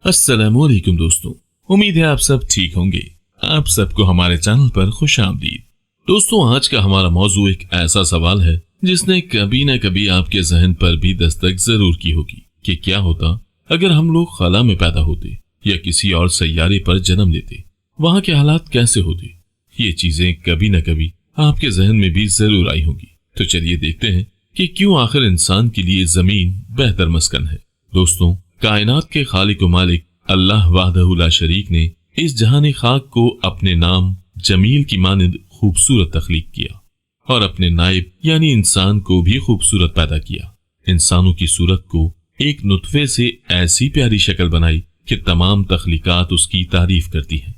अस्सलाम वालेकुम दोस्तों, उम्मीद है आप सब ठीक होंगे। आप सबको हमारे चैनल पर खुशामदीद। दोस्तों, आज का हमारा मौजू एक ऐसा सवाल है जिसने कभी न कभी आपके जहन पर भी दस्तक जरूर की होगी कि क्या होता अगर हम लोग खला में पैदा होते या किसी और सैयारे पर जन्म लेते, वहां के हालात कैसे होते। ये चीजें कभी न कभी आपके जहन में भी जरूर आई होंगी। तो चलिए देखते हैं कि क्यों आखिर इंसान के लिए जमीन बेहतर मस्कन है। दोस्तों, कायनात के खालिक व मालिक अल्लाह वाहदहु ला शरीक ने इस जहान खाक को अपने नाम जमील की मानिंद खूबसूरत तख्लीक किया और अपने नाइब यानी इंसान को भी खूबसूरत पैदा किया। इंसानों की सूरत को एक नुतफे से ऐसी प्यारी शक्ल बनाई कि तमाम तख्लीकात उसकी तारीफ करती हैं।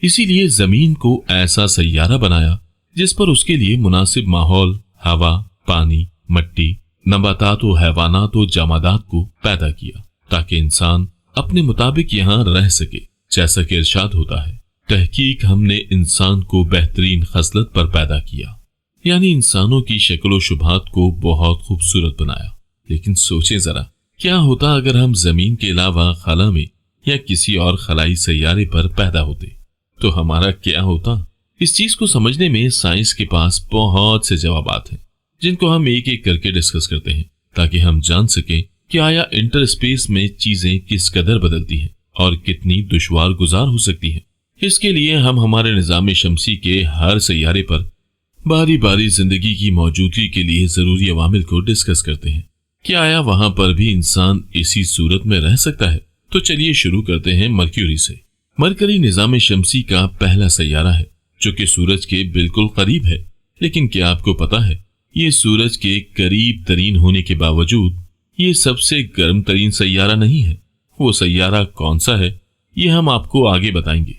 इसीलिए जमीन को ऐसा सैयारा बनाया जिस पर उसके लिए मुनासिब माहौल, हवा, पानी, मिट्टी, नबातात व हैवानात व जमादात को पैदा किया ताकि इंसान अपने मुताबिक यहाँ रह सके। जैसा कि इरशाद होता है, तहकीक हमने इंसान को बेहतरीन खसलत पर पैदा किया, यानी इंसानों की शक्ल शुभात को बहुत खूबसूरत बनाया। लेकिन सोचें जरा, क्या होता अगर हम जमीन के अलावा खला में या किसी और खलाई सैयारे पर पैदा होते, तो हमारा क्या होता। इस चीज को समझने में साइंस के पास बहुत से जवाबात हैं जिनको हम एक एक करके डिस्कस करते हैं ताकि हम जान सकें कि आया इंटर स्पेस में चीजें किस कदर बदलती हैं और कितनी दुश्वार गुजार हो सकती हैं। इसके लिए हम हमारे निजाम शमसी के हर सैयारे पर बारी बारी जिंदगी की मौजूदगी के लिए जरूरी अवामिल को डिस्कस करते हैं कि आया वहां पर भी इंसान इसी सूरत में रह सकता है। तो चलिए शुरू करते हैं मरक्यूरी से। मरकरी निजाम शमसी का पहला सैयारा है जो कि सूरज के बिल्कुल करीब है। लेकिन क्या आपको पता है, ये सूरज के करीब तरीन होने के बावजूद ये सबसे गर्म तरीन सैयारा नहीं है। वो सैयारा कौन सा है, ये हम आपको आगे बताएंगे।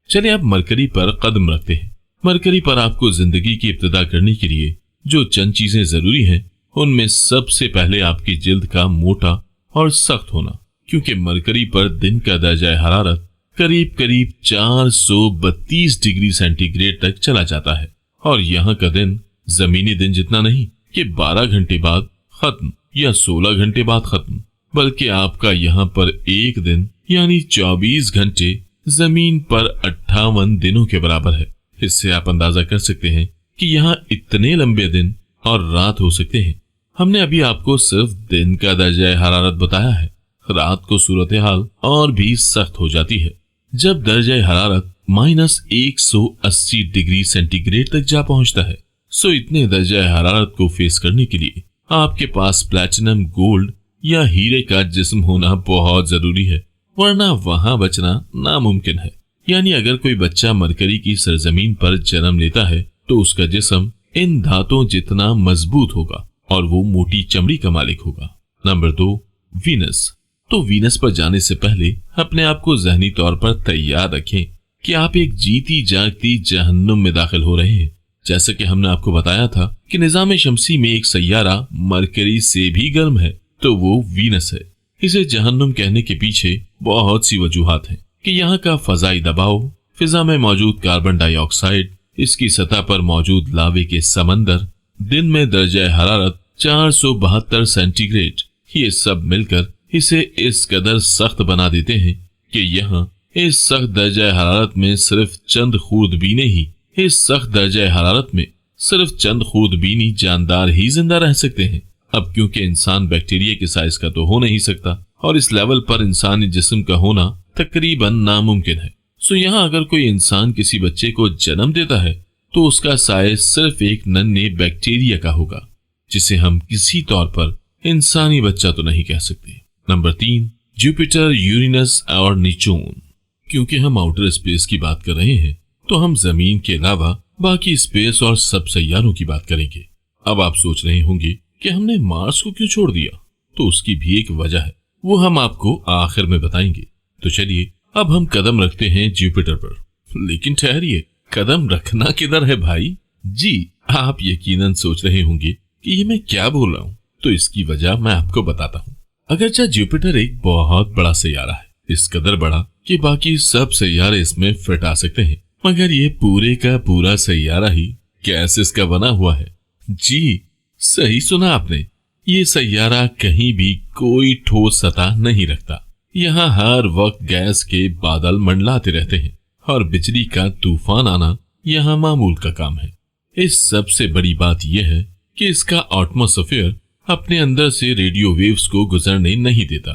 चलिए अब मरकरी पर कदम रखते हैं। मरकरी पर आपको जिंदगी की इब्तिदा करने के लिए जो चंद चीजें जरूरी हैं, उनमें सबसे पहले आपकी जिल्द का मोटा और सख्त होना, क्योंकि मरकरी पर दिन का दर्जा हरारत करीब करीब 432 डिग्री सेंटीग्रेड तक चला जाता है और यहाँ का दिन जमीनी दिन जितना नहीं कि 12 घंटे बाद खत्म या 16 घंटे बाद खत्म, बल्कि आपका यहाँ पर एक दिन यानी 24 घंटे जमीन पर 58 दिनों के बराबर है। इससे आप अंदाजा कर सकते हैं कि यहाँ इतने लंबे दिन और रात हो सकते हैं। हमने अभी आपको सिर्फ दिन का दर्जा हरारत बताया है, रात को सूरत हाल और भी सख्त हो जाती है जब दर्जा हरारत -180 डिग्री सेंटीग्रेड तक जा पहुंचता है। सो इतने दर्जा हरारत को फेस करने के लिए आपके पास प्लैटिनम, गोल्ड या हीरे का जिस्म होना बहुत जरूरी है, वरना वहां बचना नामुमकिन है। यानी अगर कोई बच्चा मरकरी की सरजमीन पर जन्म लेता है तो उसका जिस्म इन धातुओं जितना मजबूत होगा और वो मोटी चमड़ी का मालिक होगा। Number 2, Venus. तो वीनस पर जाने से पहले अपने आप को जहनी तौर पर तैयार रखें कि आप एक जीती जागती जहन्नुम में दाखिल हो रहे हैं। जैसे कि हमने आपको बताया था कि निजाम शमसी में एक सैयारा मरकरी से भी गर्म है, तो वो वीनस है। इसे जहन्नुम कहने के पीछे बहुत सी वजूहात हैं कि यहाँ का फजाई दबाव, फिजा में मौजूद कार्बन डाइऑक्साइड, इसकी सतह पर मौजूद लावे के समंदर, दिन में दर्जा हरारत 472 सेंटीग्रेड, ये सब मिलकर इसे इस कदर सख्त बना देते हैं कि यहाँ इस सख्त दर्जा हरारत में सिर्फ चंद खूर्दबीने ही इस सख्त दर्जा हरारत में सिर्फ चंद खूर्दबीनी जानदार ही जिंदा रह सकते हैं। अब क्योंकि इंसान बैक्टीरिया के साइज का तो हो नहीं सकता और इस लेवल पर इंसानी जिस्म का होना तकरीबन नामुमकिन है। सो यहाँ अगर कोई इंसान किसी बच्चे को जन्म देता है तो उसका साइज सिर्फ एक नन्हे बैक्टीरिया का होगा, जिसे हम किसी तौर पर इंसानी बच्चा तो नहीं कह सकते। नंबर 3, जुपिटर, यूरेनस और नेपच्यून। क्योंकि हम आउटर स्पेस की बात कर रहे हैं तो हम जमीन के अलावा बाकी स्पेस और सब सैयारों की बात करेंगे। अब आप सोच रहे होंगे कि हमने मार्स को क्यों छोड़ दिया, तो उसकी भी एक वजह है, वो हम आपको आखिर में बताएंगे। तो चलिए अब हम कदम रखते हैं जुपिटर पर। लेकिन ठहरिए, कदम रखना किधर है भाई? जी, आप यकीनन सोच रहे होंगे कि ये मैं क्या बोल रहा हूँ, तो इसकी वजह मैं आपको बताता हूँ। अगरचे जुपिटर एक बहुत बड़ा सैयारा है, इस कदर बड़ा कि बाकी सब सैयारे इसमें फिट आ सकते हैं, मगर ये पूरे का पूरा सैयारा ही गैसेस का बना हुआ है। जी, सही सुना आपने, ये सैयारा कहीं भी कोई ठोस सतह नहीं रखता। यहाँ हर वक्त गैस के बादल मंडलाते रहते हैं और बिजली का तूफान आना यहाँ मामूल का काम है। इस सबसे बड़ी बात यह है कि इसका एटमॉस्फेयर अपने अंदर से रेडियो वेव्स को गुजरने नहीं देता,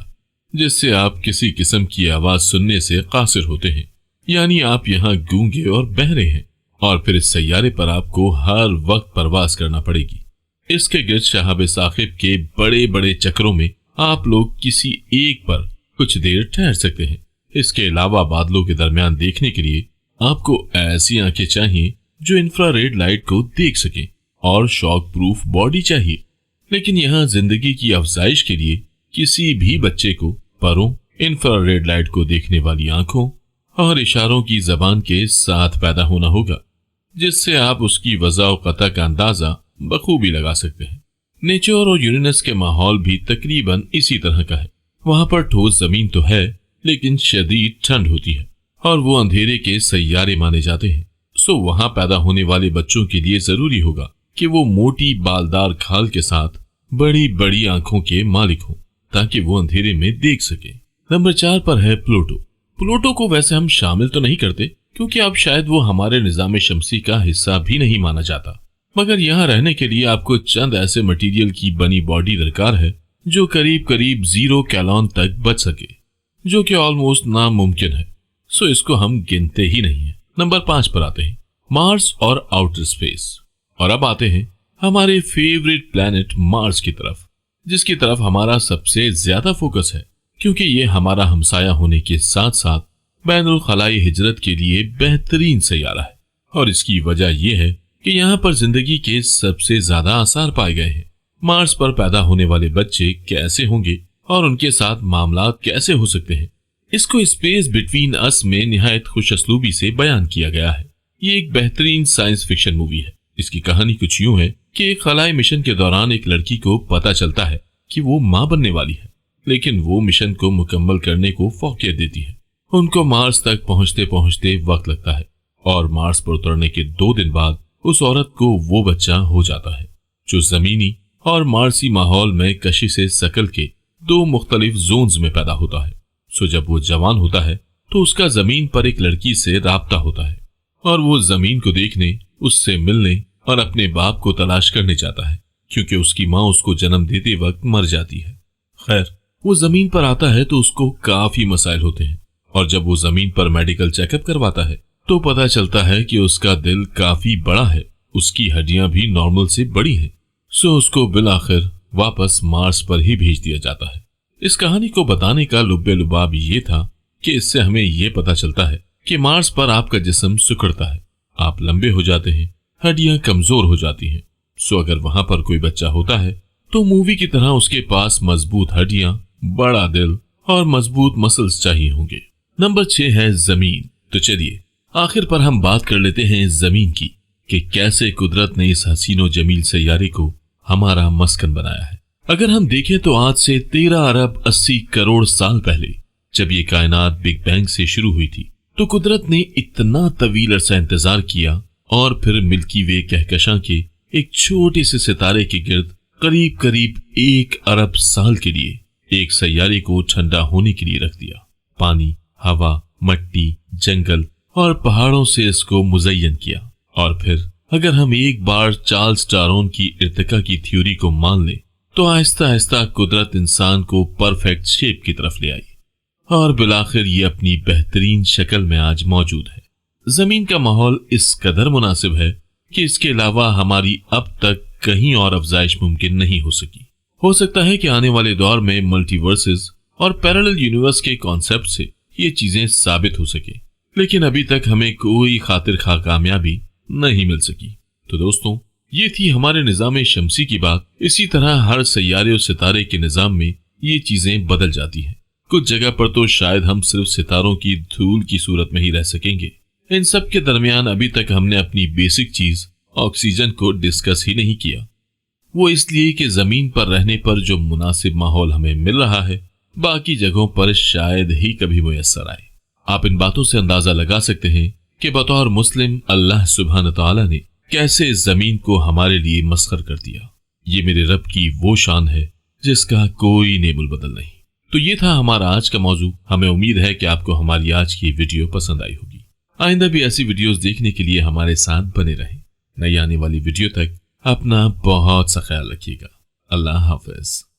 जिससे आप किसी किस्म की आवाज सुनने से कासिर होते हैं। यानी आप यहाँ गूंगे और बहरे हैं और फिर इस सैयारे पर आपको हर वक्त परवास करना पड़ेगी। इसके गिर्द शहाब साकिब के बड़े बड़े चक्रों में आप लोग किसी एक पर कुछ देर ठहर सकते हैं। इसके अलावा बादलों के दरमियान देखने के लिए आपको ऐसी आंखें चाहिए जो इंफ्रारेड लाइट को देख सके और शॉक प्रूफ बॉडी चाहिए। लेकिन यहाँ जिंदगी की अफजाइश के लिए किसी भी बच्चे को परों, इंफ्रारेड लाइट को देखने वाली आंखों और इशारों की जबान के साथ पैदा होना होगा, जिससे आप उसकी वजह व कता का अंदाजा बखूबी लगा सकते हैं। नेचर और यूरेनस के माहौल भी तकरीबन इसी तरह का है। वहां पर ठोस जमीन तो है, लेकिन शदीद ठंड होती है और वो अंधेरे के सैयारे माने जाते हैं। सो वहां पैदा होने वाले बच्चों के लिए जरूरी होगा कि वो मोटी बालदार खाल के साथ बड़ी बड़ी आंखों के मालिक हों, ताकि वो अंधेरे में देख सके। नंबर 4 पर है प्लूटो। प्लूटो को वैसे हम शामिल तो नहीं करते, क्योंकि अब शायद वो हमारे निजाम शमसी का हिस्सा भी नहीं माना जाता, मगर यहाँ रहने के लिए आपको चंद ऐसे मटेरियल की बनी बॉडी दरकार है जो करीब करीब 0 कैलोन तक बच सके, जो कि ऑलमोस्ट नामुमकिन है। सो इसको हम गिनते ही नहीं है। नंबर 5 पर आते हैं मार्स और आउटर स्पेस। और अब आते हैं हमारे फेवरेट प्लैनेट मार्स की तरफ, जिसकी तरफ हमारा सबसे ज्यादा फोकस है, क्योंकि ये हमारा हमसाया होने के साथ साथ बैनुल खलाई हिजरत के लिए बेहतरीन सैयारा है। और इसकी वजह यह है कि यहाँ पर जिंदगी के सबसे ज्यादा आसार पाए गए हैं। मार्स पर पैदा होने वाले बच्चे कैसे होंगे और उनके साथ मामला कैसे हो सकते हैं, इसको स्पेस बिटवीन अस में निहायत खुशअस्लूबी से बयान किया गया है। ये एक बेहतरीन साइंस फिक्शन मूवी है। इसकी कहानी कुछ यूं है कि एक खलाई मिशन के दौरान एक लड़की को पता चलता है कि वो मां बनने वाली है, लेकिन वो मिशन को मुकम्मल करने को फौकियत देती है। उनको मार्स तक पहुंचते पहुंचते वक्त लगता है और मार्स पर उतरने के 2 दिन बाद उस औरत को वो बच्चा हो जाता है, जो जमीनी और मार्सी माहौल में कशिशे शकल के 2 मुख्तलिफ जोन्स में पैदा होता है। सो जब वो जवान होता है तो उसका जमीन पर एक लड़की से राब्ता होता है और वो जमीन को देखने, उससे मिलने और अपने बाप को तलाश करने जाता है, क्योंकि उसकी माँ उसको जन्म देते वक्त मर जाती है। खैर, वो जमीन पर आता है तो उसको काफी मसाइल होते हैं और जब वो जमीन पर मेडिकल चेकअप करवाता है तो पता चलता है कि उसका दिल काफी बड़ा है, उसकी हड्डियां भी नॉर्मल से बड़ी हैं। सो उसको बिलाखिर वापस मार्स पर ही भेज दिया जाता है। इस कहानी को बताने का लुब्बे लुबाब ये था कि इससे हमें ये पता चलता है कि मार्स पर आपका जिस्म सिकुड़ता है, आप लंबे हो जाते हैं, हड्डियां कमजोर हो जाती हैं। सो अगर वहां पर कोई बच्चा होता है तो मूवी की तरह उसके पास मजबूत हड्डियां, बड़ा दिल और मजबूत मसल्स चाहिए होंगे। नंबर 6 है जमीन। तो चलिए आखिर पर हम बात कर लेते हैं जमीन की कि कैसे कुदरत ने इस हसीनो जमील सैयारे को हमारा मस्कन बनाया है। अगर हम देखें तो आज से 13 अरब 80 करोड़ साल पहले जब ये कायनात बिग बैंग से शुरू हुई थी, तो कुदरत ने इतना तवील अरसा इंतजार किया और फिर मिल्की वे कहकशां के एक छोटे से सितारे के गिर्द करीब करीब 1 अरब साल के लिए एक सैयारे को ठंडा होने के लिए रख दिया। पानी, हवा, मट्टी, जंगल और पहाड़ों से इसको मुज़य्यन किया। और फिर अगर हम एक बार चार्ल्स डार्विन की इर्तिका की थ्योरी को मान लें तो आहिस्ता आहिस्ता कुदरत इंसान को परफेक्ट शेप की तरफ ले आई और बिलाखिर ये अपनी बेहतरीन शक्ल में आज मौजूद है। जमीन का माहौल इस कदर मुनासिब है कि इसके अलावा हमारी अब तक कहीं और अफजाइश मुमकिन नहीं हो सकी। हो सकता है कि आने वाले दौर में मल्टीवर्सेस और पैरेलल यूनिवर्स के कॉन्सेप्ट से ये चीजें साबित हो सके, लेकिन अभी तक हमें कोई खातिर खा कामयाबी नहीं मिल सकी। तो दोस्तों, ये थी हमारे निजाम शमसी की बात। इसी तरह हर सैयारे और सितारे के निजाम में ये चीजें बदल जाती हैं। कुछ जगह पर तो शायद हम सिर्फ सितारों की धूल की सूरत में ही रह सकेंगे। इन सब के दरमियान अभी तक हमने अपनी बेसिक चीज ऑक्सीजन को डिस्कस ही नहीं किया। वो इसलिए कि जमीन पर रहने पर जो मुनासिब माहौल हमें मिल रहा है, बाकी जगहों पर शायद ही कभी मुयस्सर आए। आप इन बातों से अंदाजा लगा सकते हैं कि बतौर मुस्लिम अल्लाह सुब्हान तआला ने कैसे जमीन को हमारे लिए मस्खर कर दिया। ये मेरे रब की वो शान है जिसका कोई नेमुल बदल नहीं। تو یہ تھا ہمارا آج کا موضوع. ہمیں امید ہے کہ آپ کو ہماری آج کی ویڈیو پسند آئی ہوگی. آئندہ بھی ایسی ویڈیوز دیکھنے کے لیے ہمارے ساتھ بنے رہیں. نئی آنے والی ویڈیو تک اپنا بہت سا خیال رکھیے گا. اللہ حافظ.